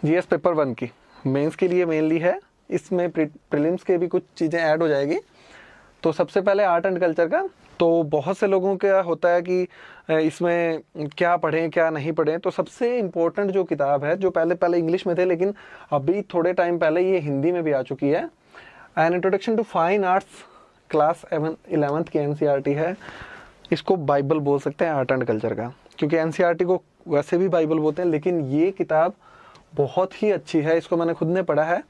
GS paper 1 की mains के लिए मेनली है, इसमें प्रीलिम्स के भी कुछ चीज़ें ऐड हो जाएगी। तो सबसे पहले आर्ट एंड कल्चर का, तो बहुत से लोगों का होता है कि इसमें क्या पढ़ें क्या नहीं पढ़ें। तो सबसे इम्पोर्टेंट जो किताब है, जो पहले पहले इंग्लिश में थे लेकिन अभी थोड़े टाइम पहले ये हिंदी में भी आ चुकी है, an introduction to fine arts class 11th की एनसीईआरटी है। इसको बाइबल बोल सकते हैं आर्ट एंड कल्चर का, क्योंकि एनसीईआरटी को वैसे भी बाइबल बोलते हैं, लेकिन ये किताब बहुत ही अच्छी है। इसको मैंने खुद ने पढ़ा है,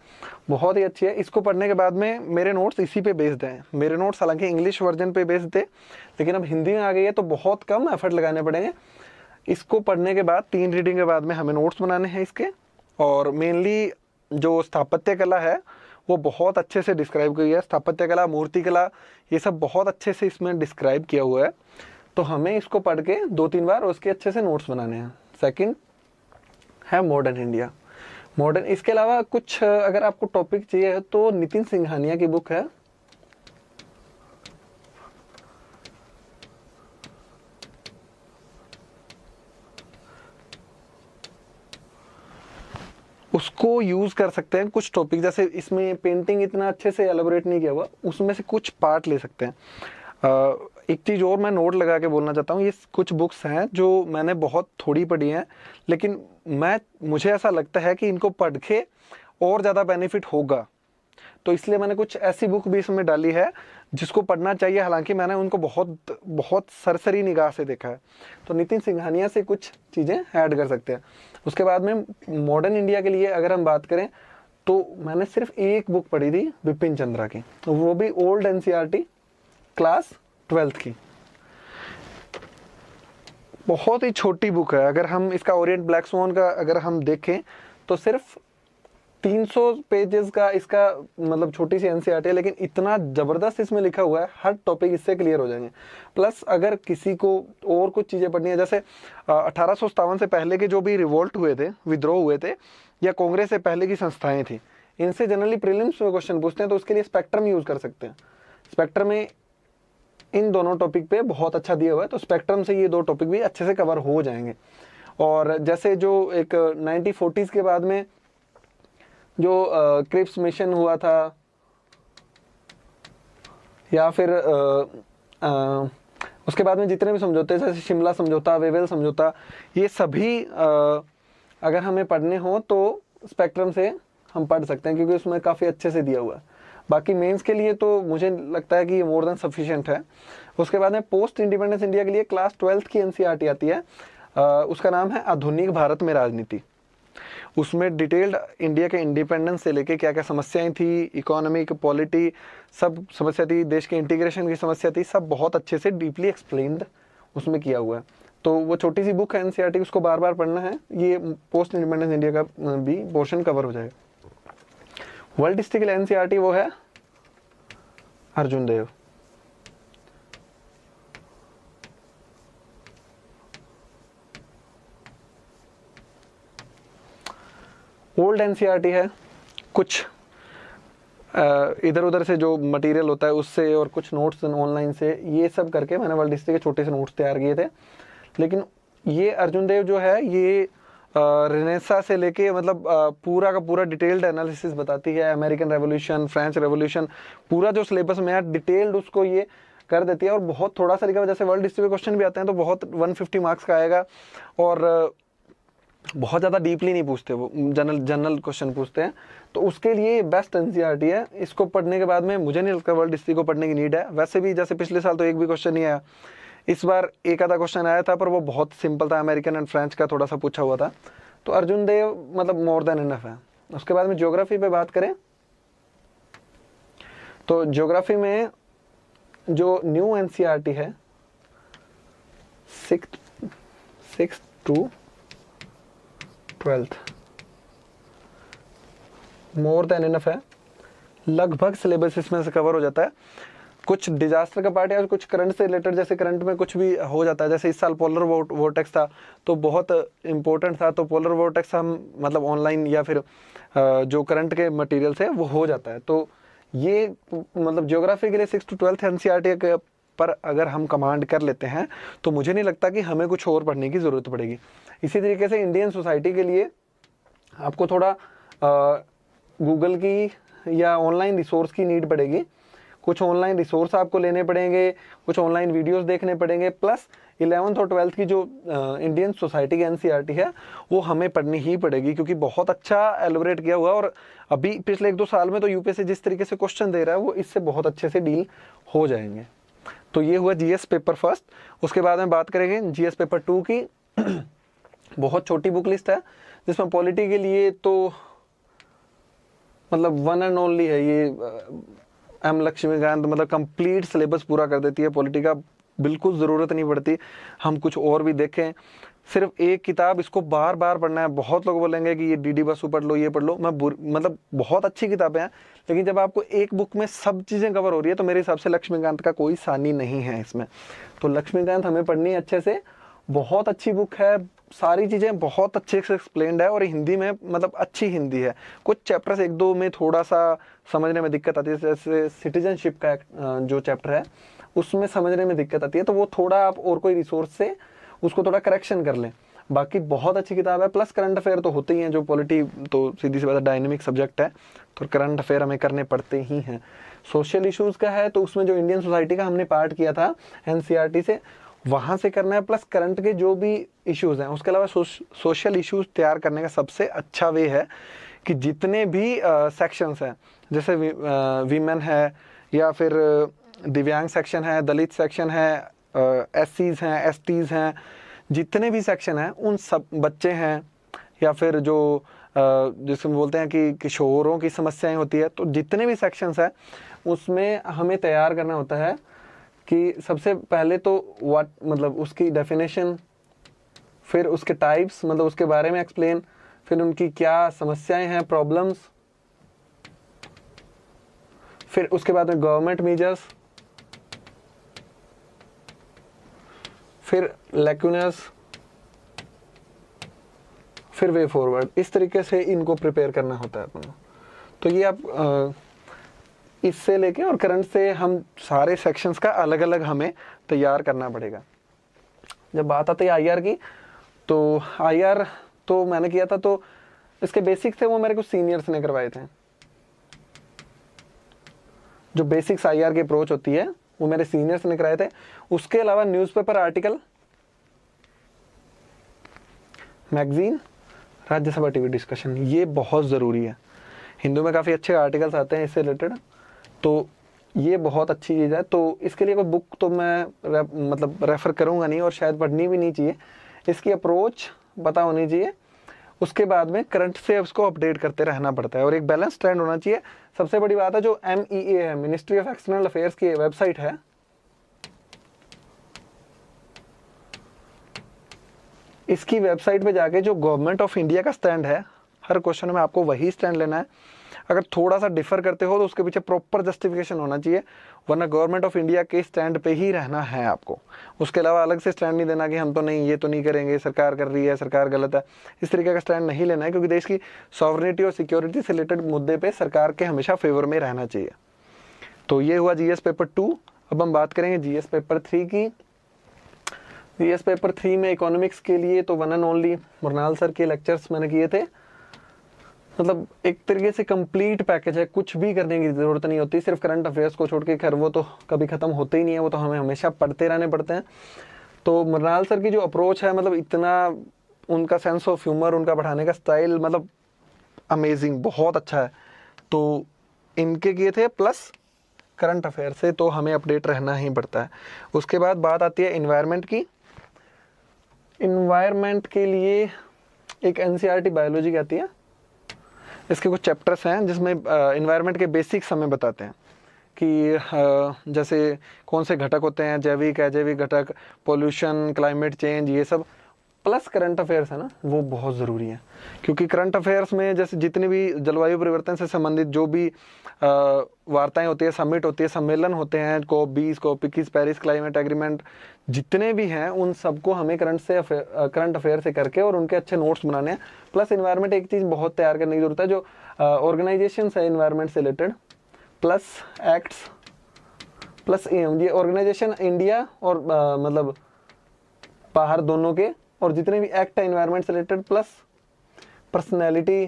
बहुत ही अच्छी है। इसको पढ़ने के बाद में मेरे नोट्स इसी पे बेस्ड हैं। मेरे नोट्स हालांकि इंग्लिश वर्जन पे बेस्ड थे, लेकिन अब हिंदी में आ गई है तो बहुत कम एफर्ट लगाने पड़ेंगे। इसको पढ़ने के बाद 3 रीडिंग के बाद में हमें नोट्स बनाने हैं इसके। और मेनली जो स्थापत्य कला है वो बहुत अच्छे से डिस्क्राइब की है। स्थापत्य कला, मूर्ति कला, ये सब बहुत अच्छे से इसमें डिस्क्राइब किया हुआ है। तो हमें इसको पढ़ के 2-3 बार उसके अच्छे से नोट्स बनाने हैं। सेकंड है मॉडर्न इंडिया। मॉडर्न, इसके अलावा कुछ अगर आपको टॉपिक चाहिए तो नितिन सिंघानिया की बुक है, उसको यूज कर सकते हैं। कुछ टॉपिक जैसे इसमें पेंटिंग इतना अच्छे से एलेबोरेट नहीं किया हुआ, उसमें से कुछ पार्ट ले सकते हैं। एक चीज़ और मैं नोट लगा के बोलना चाहता हूँ, ये कुछ बुक्स हैं जो मैंने बहुत थोड़ी पढ़ी हैं, लेकिन मुझे ऐसा लगता है कि इनको पढ़ के और ज़्यादा बेनिफिट होगा, तो इसलिए मैंने कुछ ऐसी बुक भी इसमें डाली है जिसको पढ़ना चाहिए। हालांकि मैंने उनको बहुत बहुत सरसरी निगाह से देखा है। तो नितिन सिंघानिया से कुछ चीज़ें ऐड कर सकते हैं। उसके बाद में मॉडर्न इंडिया के लिए अगर हम बात करें तो मैंने सिर्फ एक बुक पढ़ी थी बिपिन चंद्रा की, तो वो भी ओल्ड एनसीईआरटी क्लास 12th की। बहुत ही छोटी बुक है। अगर हम इसका ओरिएंट ब्लैक स्वान का अगर हम देखें तो सिर्फ 300 पेजेस का इसका मतलब छोटी सी एनसीईआरटी है, लेकिन इतना ज़बरदस्त इसमें लिखा हुआ है, हर टॉपिक इससे क्लियर हो जाएंगे। प्लस अगर किसी को और कुछ चीज़ें पढ़नी है, जैसे 1857 से पहले के जो भी रिवोल्ट हुए थे, विद्रोह हुए थे, या कांग्रेस से पहले की संस्थाएं थी, इनसे जनरली प्रीलिम्स में क्वेश्चन पूछते हैं, तो उसके लिए स्पेक्ट्रम यूज़ कर सकते हैं। स्पेक्ट्रम में इन दोनों टॉपिक पे बहुत अच्छा दिया हुआ है, तो स्पेक्ट्रम से ये 2 टॉपिक भी अच्छे से कवर हो जाएंगे। और जैसे जो एक 1940s के बाद में जो क्रिप्स मिशन हुआ था, या फिर उसके बाद में जितने भी समझौते, जैसे शिमला समझौता, वेवेल समझौता, ये सभी अगर हमें पढ़ने हो तो स्पेक्ट्रम से हम पढ़ सकते हैं, क्योंकि उसमें काफ़ी अच्छे से दिया हुआ है। बाकी मेंस के लिए तो मुझे लगता है कि ये मोर देन सफिशिएंट है। उसके बाद में पोस्ट इंडिपेंडेंस इंडिया के लिए क्लास 12th की एनसीईआरटी आती है, उसका नाम है आधुनिक भारत में राजनीति। उसमें डिटेल्ड इंडिया के इंडिपेंडेंस से लेके क्या क्या समस्याएं थी, इकोनॉमिक, पॉलिटी, सब समस्या थी, देश के इंटीग्रेशन की समस्या थी, सब बहुत अच्छे से डीपली एक्सप्लेन्ड उसमें किया हुआ है। तो वो छोटी सी बुक है एनसीईआरटी, उसको बार बार पढ़ना है, ये पोस्ट इंडिपेंडेंस इंडिया का भी पोर्शन कवर हो जाएगा। वर्ल्ड हिस्ट्री के लिए एनसीईआरटी वो है अर्जुन देव। ओल्ड एनसीईआरटी है, कुछ इधर उधर से जो मटेरियल होता है उससे, और कुछ नोट्स ऑनलाइन से, ये सब करके मैंने वर्ल्ड हिस्ट्री के छोटे से नोट्स तैयार किए थे। लेकिन ये अर्जुन देव जो है, ये रेनेसा से लेके मतलब पूरा का पूरा डिटेल्ड एनालिसिस बताती है। अमेरिकन रेवोल्यूशन, फ्रेंच रेवोल्यूशन, पूरा जो सिलेबस में है डिटेल्ड उसको ये कर देती है। और बहुत थोड़ा सा लिखा हुआ, जैसे वर्ल्ड हिस्ट्री में क्वेश्चन भी आते हैं तो बहुत 150 मार्क्स का आएगा, और बहुत ज़्यादा डीपली नहीं पूछते, वो जनरल क्वेश्चन पूछते हैं। तो उसके लिए बेस्ट एनसीईआरटी है। इसको पढ़ने के बाद में मुझे नहीं लगता वर्ल्ड हिस्ट्री को पढ़ने की नीड है। वैसे भी जैसे पिछले साल तो एक भी क्वेश्चन नहीं आया, इस बार एक आधा क्वेश्चन आया था, पर वो बहुत सिंपल था, अमेरिकन एंड फ्रेंच का थोड़ा सा पूछा हुआ था। तो अर्जुन देव मतलब मोर देन इनफ है। उसके बाद में ज्योग्राफी पे बात करें तो ज्योग्राफी में जो न्यू एनसीईआरटी है 6th to 12th more than enough है। लगभग सिलेबस इसमें से कवर हो जाता है। कुछ डिजास्टर का पार्ट है, कुछ करंट से रिलेटेड, जैसे करंट में कुछ भी हो जाता है। जैसे इस साल पोलर वोर्टेक्स था तो बहुत इंपॉर्टेंट था, तो पोलर वोर्टेक्स हम मतलब ऑनलाइन या फिर जो करंट के मटेरियल से वो हो जाता है। तो ये मतलब ज्योग्राफी के लिए 6th to 12th एनसीईआरटी पर अगर हम कमांड कर लेते हैं तो मुझे नहीं लगता कि हमें कुछ और पढ़ने की ज़रूरत पड़ेगी। इसी तरीके से इंडियन सोसाइटी के लिए आपको थोड़ा गूगल की या ऑनलाइन रिसोर्स की नीड पड़ेगी। कुछ ऑनलाइन रिसोर्स आपको लेने पड़ेंगे, कुछ ऑनलाइन वीडियोस देखने पड़ेंगे, प्लस 11th और 12th की जो इंडियन सोसाइटी की एनसीईआरटी है वो हमें पढ़नी ही पड़ेगी, क्योंकि बहुत अच्छा एलोबरेट किया हुआ है। और अभी पिछले 1-2 साल में तो यूपीएससी जिस तरीके से क्वेश्चन दे रहा है वो इससे बहुत अच्छे से डील हो जाएंगे। तो ये हुआ जीएस पेपर फर्स्ट। उसके बाद में बात करेंगे जीएस पेपर 2 की। बहुत छोटी बुक लिस्ट है, जिसमें पॉलिटी के लिए तो मतलब वन एंड ओनली है ये एम लक्ष्मीकांत, मतलब कंप्लीट सिलेबस पूरा कर देती है पॉलिटी का, बिल्कुल ज़रूरत नहीं पड़ती हम कुछ और भी देखें। सिर्फ एक किताब इसको बार बार पढ़ना है। बहुत लोग बोलेंगे कि ये डीडी बसु पढ़ लो, ये पढ़ लो, मतलब बहुत अच्छी किताबें हैं, लेकिन जब आपको एक बुक में सब चीज़ें कवर हो रही है तो मेरे हिसाब से लक्ष्मीकांत का कोई सानी नहीं है इसमें। तो लक्ष्मीकांत हमें पढ़नी है अच्छे से, बहुत अच्छी बुक है, सारी चीज़ें बहुत अच्छे से एक्सप्लेन्ड है और हिंदी में मतलब अच्छी हिंदी है। कुछ चैप्टर्स 1-2 में थोड़ा सा समझने में दिक्कत आती है, जैसे सिटीजनशिप का जो चैप्टर है उसमें समझने में दिक्कत आती है, तो वो थोड़ा आप और कोई रिसोर्स से उसको थोड़ा करेक्शन कर लें। बाकी बहुत अच्छी किताब है। प्लस करंट अफेयर तो होते ही हैं, जो पॉलिटी तो सीधी सी बात है डायनेमिक सब्जेक्ट है, तो करंट अफेयर हमें करने पड़ते ही हैं। सोशल इश्यूज़ का है तो उसमें जो इंडियन सोसाइटी का हमने पार्ट किया था एनसीईआरटी से, वहाँ से करना है। प्लस करंट के जो भी इश्यूज़ हैं, उसके अलावा सोशल इश्यूज़ तैयार करने का सबसे अच्छा वे है कि जितने भी सेक्शंस हैं, जैसे वीमेन है या फिर दिव्यांग सेक्शन है, दलित सेक्शन है, एससीज हैं, एसटीज़ हैं, जितने भी सेक्शन हैं उन सब, बच्चे हैं या फिर जो जिसमें बोलते हैं कि किशोरों की समस्याएं होती है, तो जितने भी सेक्शंस हैं उसमें हमें तैयार करना होता है कि सबसे पहले तो व्हाट मतलब उसकी डेफिनेशन, फिर उसके टाइप्स मतलब उसके बारे में एक्सप्लेन, फिर उनकी क्या समस्याएं हैं, प्रॉब्लम्स, फिर उसके बाद में गवर्नमेंट मेजर्स, फिर लैक्यूनस, फिर वे फॉरवर्ड। इस तरीके से इनको प्रिपेयर करना होता है अपन। तो ये आप इससे लेके और करंट से हम सारे सेक्शंस का अलग अलग हमें तैयार करना पड़ेगा। जब बात आती है आईआर की, तो आईआर तो मैंने किया था, तो इसके बेसिक्स थे वो मेरे को सीनियर्स ने करवाए थे। जो बेसिक्स आईआर की अप्रोच होती है वो मेरे सीनियर्स ने कराए थे। उसके अलावा newspaper article, magazine, Rajya Sabha TV discussion, ये बहुत ज़रूरी है। हिंदू में काफ़ी अच्छे आर्टिकल्स आते हैं इससे रिलेटेड, तो ये बहुत अच्छी चीज़ है। तो इसके लिए कोई बुक तो मैं मतलब रेफ़र करूँगा नहीं, और शायद पढ़नी भी नहीं चाहिए। इसकी अप्रोच पता होनी चाहिए, उसके बाद में करंट से उसको अपडेट करते रहना पड़ता है, और एक बैलेंस ट्रेंड होना चाहिए। सबसे बड़ी बात है जो MEA है, मिनिस्ट्री ऑफ एक्सटर्नल अफेयर्स की वेबसाइट है, इसकी वेबसाइट पे जाके जो गवर्नमेंट ऑफ इंडिया का स्टैंड है, हर क्वेश्चन में आपको वही स्टैंड लेना है। अगर थोड़ा सा डिफर करते हो तो उसके पीछे प्रॉपर जस्टिफिकेशन होना चाहिए, वरना गवर्नमेंट ऑफ इंडिया के स्टैंड पे ही रहना है आपको। उसके अलावा अलग से स्टैंड नहीं देना कि हम तो नहीं, ये तो नहीं करेंगे, सरकार कर रही है, सरकार गलत है, इस तरीके का स्टैंड नहीं लेना है, क्योंकि देश की सॉवरेनिटी और सिक्योरिटी से रिलेटेड मुद्दे पर सरकार के हमेशा फेवर में रहना चाहिए। तो ये हुआ जीएस पेपर 2। अब हम बात करेंगे जीएस पेपर 3 की। जीएस पेपर 3 में इकोनॉमिक्स के लिए तो वन एंड ओनली मुरनाल सर के लेक्चर्स मैंने किए थे। मतलब एक तरीके से कंप्लीट पैकेज है, कुछ भी करने की ज़रूरत नहीं होती, सिर्फ करंट अफेयर्स को छोड़ के। खैर वो तो कभी ख़त्म होते ही नहीं है, वो तो हमें हमेशा पढ़ते रहने पड़ते हैं। तो मुरनाल सर की जो अप्रोच है, मतलब इतना उनका सेंस ऑफ ह्यूमर, उनका पढ़ाने का स्टाइल मतलब अमेजिंग, बहुत अच्छा है। तो इनके किए थे, प्लस करंट अफेयर से तो हमें अपडेट रहना ही पड़ता है। उसके बाद बात आती है इन्वायरमेंट की। इन्वायरमेंट के लिए एक एनसीईआरटी बायोलॉजी की आती है, इसके कुछ चैप्टर्स हैं जिसमें इन्वायरमेंट के बेसिक्स हमें बताते हैं कि जैसे कौन से घटक होते हैं, जैविक अजैविक घटक, पोल्यूशन, क्लाइमेट चेंज, ये सब। प्लस करंट अफेयर्स है ना, वो बहुत ज़रूरी है, क्योंकि करंट अफेयर्स में जैसे जितनी भी जलवायु परिवर्तन से संबंधित जो भी वार्ताएं होती है, समिट होती है, सम्मेलन होते हैं, COP20, COP21, Paris climate agreement, जितने भी हैं उन सबको हमें करंट अफेयर से करके और उनके अच्छे नोट्स बनाने हैं। प्लस इन्वायरमेंट एक चीज़ बहुत तैयार करने की जरूरत है, जो ऑर्गेनाइजेशन है इन्वायरमेंट से रिलेटेड, प्लस एक्ट्स, प्लस ये ऑर्गेनाइजेशन इंडिया और मतलब बाहर दोनों के, और जितने भी एक्ट है इन्वायरमेंट से related, plus personality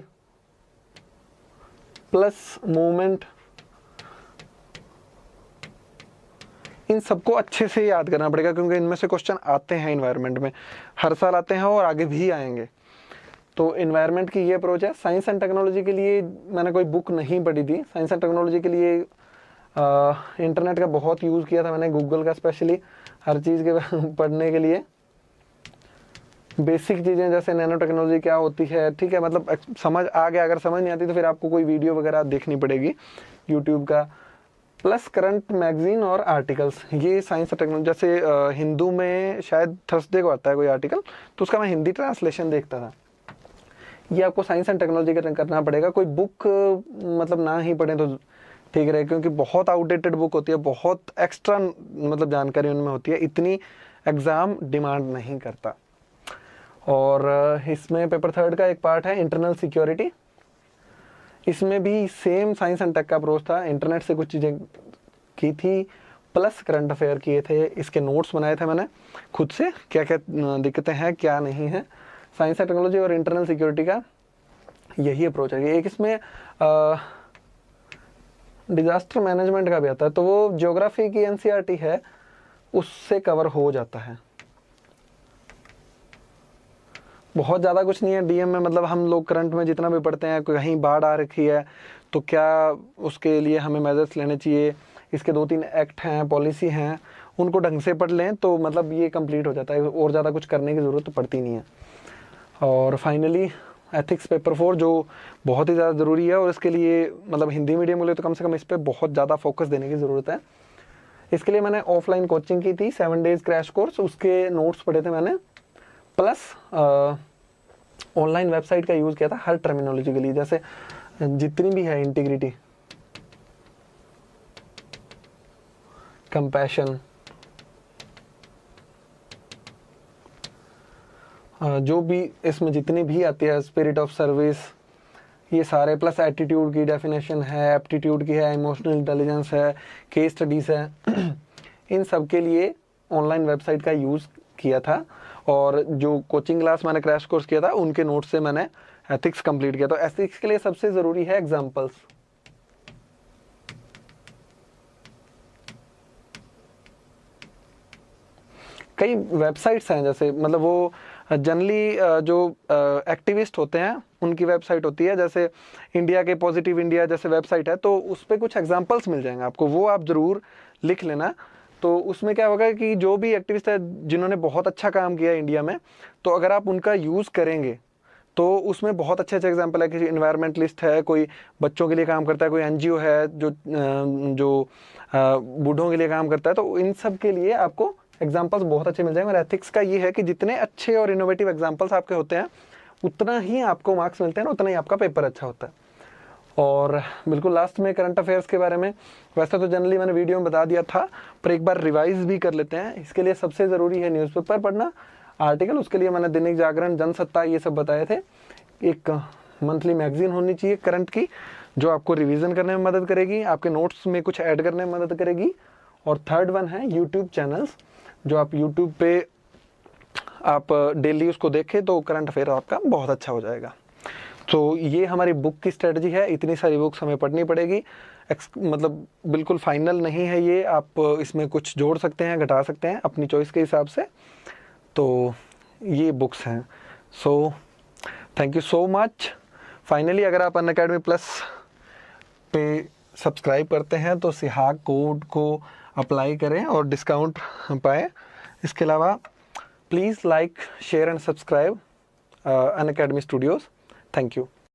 plus movement, इन सबको अच्छे से याद करना पड़ेगा क्योंकि इनमें से क्वेश्चन आते हैं इन्वायरमेंट में, हर साल आते हैं और आगे भी आएंगे। तो इन्वायरमेंट की ये अप्रोच है। साइंस एंड टेक्नोलॉजी के लिए मैंने कोई बुक नहीं पढ़ी थी। साइंस एंड टेक्नोलॉजी के लिए इंटरनेट का बहुत यूज़ किया था मैंने, गूगल का स्पेशली, हर चीज़ के पढ़ने के लिए। बेसिक चीज़ें जैसे नैनो टेक्नोलॉजी क्या होती है, ठीक है, मतलब समझ आ गया। अगर समझ नहीं आती तो फिर आपको कोई वीडियो वगैरह देखनी पड़ेगी यूट्यूब का। प्लस करंट मैगजीन और आर्टिकल्स, ये साइंस और टेक्नोलॉजी। जैसे हिंदू में शायद थर्सडे को आता है कोई आर्टिकल, तो उसका मैं हिंदी ट्रांसलेशन देखता था। ये आपको साइंस एंड टेक्नोलॉजी का करना पड़ेगा। कोई बुक मतलब ना ही पढ़ें तो ठीक रहे, क्योंकि बहुत आउटडेटेड बुक होती है, बहुत एक्स्ट्रा मतलब जानकारी उनमें होती है, इतनी एग्ज़ाम डिमांड नहीं करता। और इसमें पेपर थर्ड का एक पार्ट है इंटरनल सिक्योरिटी। इसमें भी सेम साइंस एंड टेक का अप्रोच था। इंटरनेट से कुछ चीज़ें की थी प्लस करंट अफेयर किए थे। इसके नोट्स बनाए थे मैंने खुद से, क्या क्या दिक्कतें हैं क्या नहीं है। साइंस एंड टेक्नोलॉजी और इंटरनल सिक्योरिटी का यही अप्रोच है। एक इसमें डिज़ास्टर मैनेजमेंट का भी आता है, तो वो ज्योग्राफी की एनसीईआरटी है, उससे कवर हो जाता है। बहुत ज़्यादा कुछ नहीं है डीएम में। मतलब हम लोग करंट में जितना भी पढ़ते हैं, कहीं बाढ़ आ रखी है तो क्या उसके लिए हमें मेजर्स लेने चाहिए, इसके 2-3 एक्ट हैं, पॉलिसी हैं, उनको ढंग से पढ़ लें तो मतलब ये कंप्लीट हो जाता है, और ज़्यादा कुछ करने की ज़रूरत तो पड़ती नहीं है। और फाइनली एथिक्स पेपर 4 जो बहुत ही ज़्यादा ज़रूरी है, और इसके लिए मतलब हिंदी मीडियम के लिए तो कम से कम इस पर बहुत ज़्यादा फोकस देने की ज़रूरत है। इसके लिए मैंने ऑफलाइन कोचिंग की थी, 7 डेज़ क्रैश कोर्स, उसके नोट्स पढ़े थे मैंने, प्लस ऑनलाइन वेबसाइट का यूज़ किया था हर टर्मिनोलॉजी के लिए। जैसे जितनी भी है, इंटीग्रिटी, कंपैशन, जो भी इसमें जितनी भी आती है, स्पिरिट ऑफ सर्विस, ये सारे, प्लस एटीट्यूड की डेफिनेशन है, एप्टीट्यूड की है, इमोशनल इंटेलिजेंस है, केस स्टडीज़ है, इन सब के लिए ऑनलाइन वेबसाइट का यूज़ किया था। और जो कोचिंग क्लास मैंने क्रैश कोर्स किया था उनके नोट से मैंने एथिक्स कंप्लीट किया। तो एथिक्स के लिए सबसे ज़रूरी है एग्जाम्पल्स। कई वेबसाइट्स हैं, जैसे मतलब वो जनरली जो एक्टिविस्ट होते हैं उनकी वेबसाइट होती है, जैसे इंडिया के पॉजिटिव इंडिया जैसे वेबसाइट है, तो उस पर कुछ एग्जांपल्स मिल जाएंगे आपको, वो आप ज़रूर लिख लेना। तो उसमें क्या होगा कि जो भी एक्टिविस्ट है जिन्होंने बहुत अच्छा काम किया इंडिया में, तो अगर आप उनका यूज़ करेंगे तो उसमें बहुत अच्छे अच्छे एग्जाम्पल है। किसी इन्वायरमेंटलिस्ट है, कोई बच्चों के लिए काम करता है, कोई एनजीओ है जो बूढ़ों के लिए काम करता है, तो इन सब के लिए आपको एग्जाम्पल्स बहुत अच्छे मिल जाएंगे। और एथिक्स का ये है कि जितने अच्छे और इनोवेटिव एग्जाम्पल्स आपके होते हैं उतना ही आपको मार्क्स मिलते हैं, उतना ही आपका पेपर अच्छा होता है। और बिल्कुल लास्ट में करंट अफेयर्स के बारे में, वैसे तो जनरली मैंने वीडियो में बता दिया था, पर एक बार रिवाइज भी कर लेते हैं। इसके लिए सबसे ज़रूरी है न्यूज़पेपर पढ़ना, आर्टिकल, उसके लिए मैंने दैनिक जागरण, जनसत्ता, ये सब बताए थे। एक मंथली मैगजीन होनी चाहिए करंट की, जो आपको रिवीजन करने में मदद करेगी, आपके नोट्स में कुछ ऐड करने में मदद करेगी। और थर्ड वन है यूट्यूब चैनल्स, जो आप यूट्यूब पे आप डेली उसको देखें तो करंट अफेयर आपका बहुत अच्छा हो जाएगा। तो ये हमारी बुक की स्ट्रेटजी है। इतनी सारी बुक्स हमें पढ़नी पड़ेगी, मतलब बिल्कुल फाइनल नहीं है ये, आप इसमें कुछ जोड़ सकते हैं, घटा सकते हैं अपनी चॉइस के हिसाब से। तो ये बुक्स हैं। So thank you so much. Finally अगर आप अनअकैडमी प्लस पे सब्सक्राइब करते हैं तो सिहाग कोड को अप्लाई करें और डिस्काउंट पाएँ। इसके अलावा please like, share and subscribe Unacademy Studios. Thank you.